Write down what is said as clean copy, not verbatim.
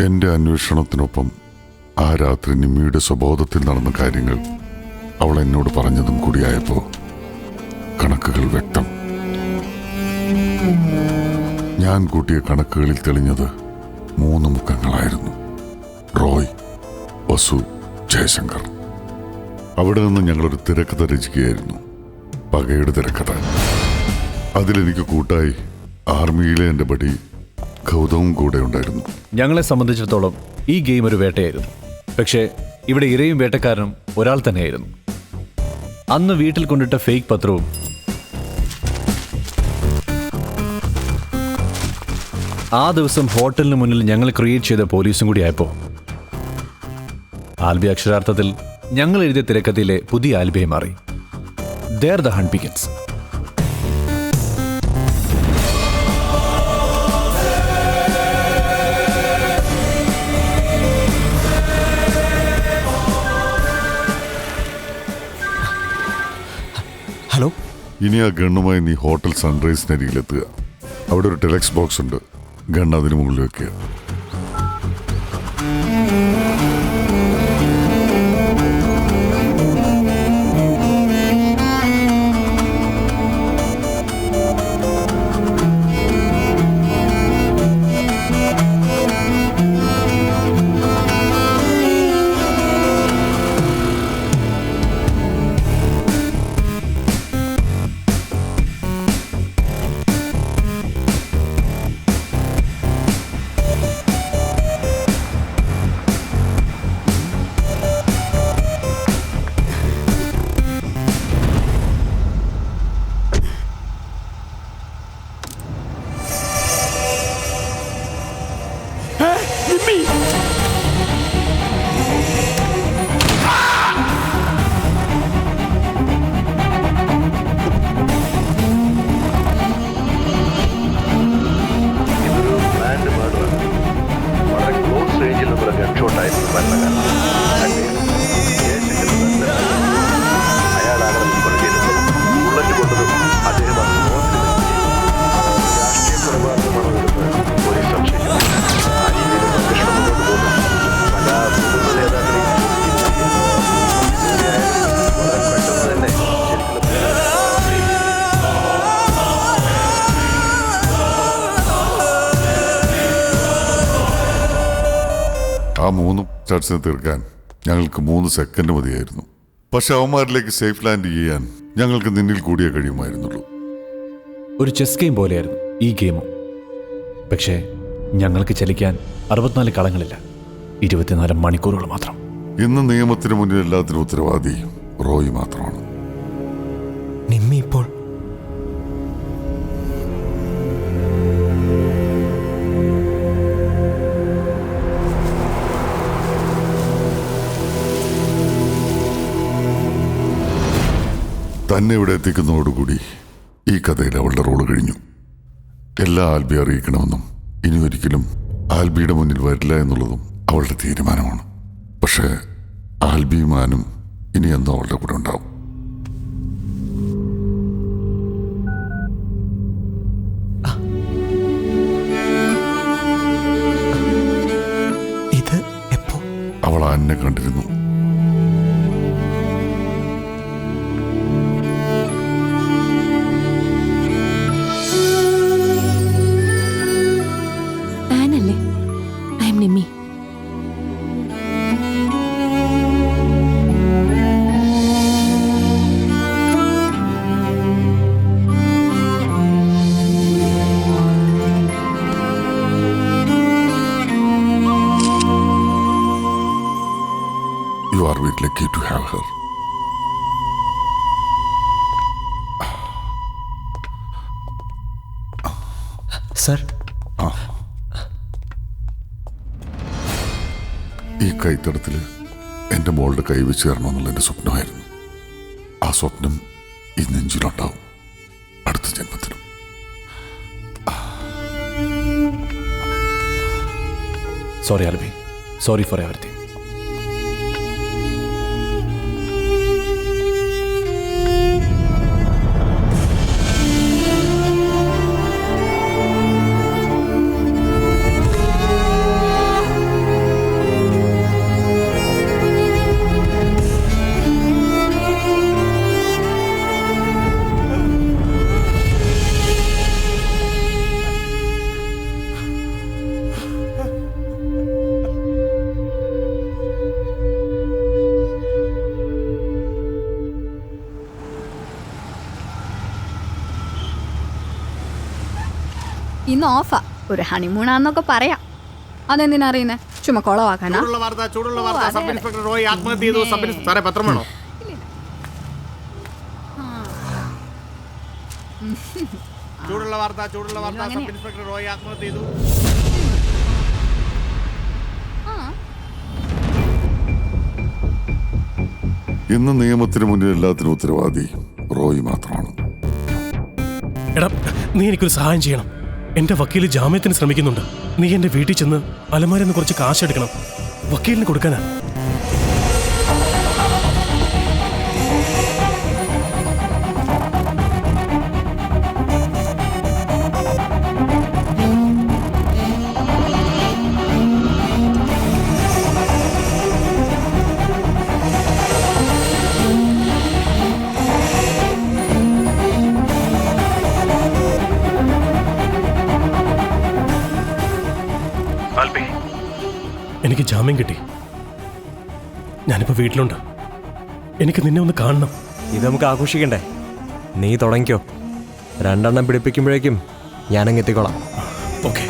എൻ്റെ അന്വേഷണത്തിനൊപ്പം ആ രാത്രി നിമ്മിയുടെ സ്വബോധത്തിൽ നടന്ന കാര്യങ്ങൾ അവൾ എന്നോട് പറഞ്ഞതും കൂടിയായപ്പോൾ കണക്കുകൾ വ്യക്തം. ഞാൻ കൂട്ടിയ കണക്കുകളിൽ തെളിഞ്ഞത് 3 മുഖങ്ങളായിരുന്നു: റോയ്, വസു, ജയശങ്കർ. അവിടെ നിന്ന് ഞങ്ങളൊരു തിരക്കഥ രചിക്കുകയായിരുന്നു. പകയുടെ തിരക്കഥ. അതിലെനിക്ക് കൂട്ടായി ആർമിയിലെ എൻ്റെ ബഡി ഗൗതവും കൂടെ ഉണ്ടായിരുന്നു. ഞങ്ങളെ സംബന്ധിച്ചിടത്തോളം ഈ ഗെയിം ഒരു വേട്ടയായിരുന്നു. പക്ഷേ ഇവിടെ ഇരയും വേട്ടക്കാരനും ഒരാൾ തന്നെയായിരുന്നു. അന്ന് വീട്ടിൽ കൊണ്ടിട്ട ഫേക്ക് പത്രവും ആ ദിവസം ഹോട്ടലിന് മുന്നിൽ ഞങ്ങൾ ക്രിയേറ്റ് ചെയ്ത പോലീസും കൂടി ആയപ്പോൾ ആൽബി അക്ഷരാർത്ഥത്തിൽ ഞങ്ങൾ എഴുതിയ തിരക്കഥയിലെ പുതിയ ആൽബിയായി മാറി. There the hunt begins. Hello. ഇനി ആ ഗണ്ണുമായി നീ ഹോട്ടൽ സൺറൈസിനരികിലെത്തുക. അവിടെ ഒരു ടെലക്സ് ബോക്സ് ഉണ്ട്. ഗണ്ണ് അതിന് മുകളിൽ വെക്കുക. ആ 3 സ്റ്റാർട്സിനെ തീർക്കാൻ ഞങ്ങൾക്ക് 3 സെക്കൻഡ് മതിയായിരുന്നു. പക്ഷെ അവന്മാരിലേക്ക് സേഫ് ലാൻഡ് ചെയ്യാൻ ഞങ്ങൾക്ക് നിന്നിൽ കൂടിയേ കഴിയുമായിരുന്നുള്ളൂ. ഒരു ചെസ് ഗെയിം പോലെയായിരുന്നു ഈ ഗെയിമും. പക്ഷേ ഞങ്ങൾക്ക് ചലിക്കാൻ 64 കളങ്ങളില്ല, 24 മണിക്കൂറുകൾ മാത്രം. ഇന്ന് നിയമത്തിന് മുന്നിൽ എല്ലാത്തിനും ഉത്തരവാദി റോയ് മാത്രമാണ്. നിമ്മി ഇപ്പോൾ തന്നെ ഇവിടെ എത്തിക്കുന്നതോടുകൂടി ഈ കഥയിൽ അവളുടെ റോള് കഴിഞ്ഞു. എല്ലാ ആൽബി അറിയിക്കണമെന്നും ഇനി ഒരിക്കലും ആൽബിയുടെ മുന്നിൽ വരില്ല എന്നുള്ളതും അവളുടെ തീരുമാനമാണ്. പക്ഷേ ആൽബിയുമാനും ഇനി എന്തോ അവളുടെ കൂടെ ഉണ്ടാവും. ഇത് എപ്പോ? അവൾ എന്നെ കണ്ടിരുന്നു. Nimmi. You are very lucky to have her. Sir, ഈ കൈത്തടത്തിൽ എൻ്റെ മോളുടെ കൈവച്ച് തരണമെന്നുള്ള എൻ്റെ സ്വപ്നമായിരുന്നു. ആ സ്വപ്നം ഈ നെഞ്ചിലുണ്ടാവും അടുത്ത ജന്മത്തിലും. Sorry Albi, sorry for everything. ഇന്ന് ഓഫാ. ഒരു ഹണിമൂണാന്നൊക്കെ പറയാം. അതെന്തിനാ അറിയുന്നേ? ചുമ്മാ കൊളവാക്കാനാ? ചൂടുള്ള വാർത്ത സബ് ഇൻസ്പെക്ടർ റോയ് ആത്മഹത്യ ചെയ്തു. സാറേ പത്രം വേണോ? ചൂടുള്ള വാർത്ത സബ് ഇൻസ്പെക്ടർ റോയ് ആത്മഹത്യ ചെയ്തു. ഇന്ന് നിയമത്തിന് മുന്നിൽ എല്ലാത്തിനും ഉത്തരവാദി റോയ് മാത്രമാണ്. എടാ, നീ എനിക്കൊരു സഹായം ചെയ്യണം. എന്റെ വക്കീല് ജാമ്യത്തിന് ശ്രമിക്കുന്നുണ്ട്. നീ എന്റെ വീട്ടിൽ ചെന്ന് അലമാരെന്ന് കുറച്ച് കാശ് എടുക്കണം. വക്കീലിന് കൊടുക്കാനാ. എനിക്ക് ജാമ്യം കിട്ടി. ഞാനിപ്പോ വീട്ടിലുണ്ട്. എനിക്ക് നിന്നെ ഒന്ന് കാണണം. ഇത് നമുക്ക് ആഘോഷിക്കണ്ടേ? നീ തുടങ്ങിക്കോ. 2 പിടിപ്പിക്കുമ്പോഴേക്കും ഞാനങ്ങ് എത്തിക്കോളാം. ഓക്കെ.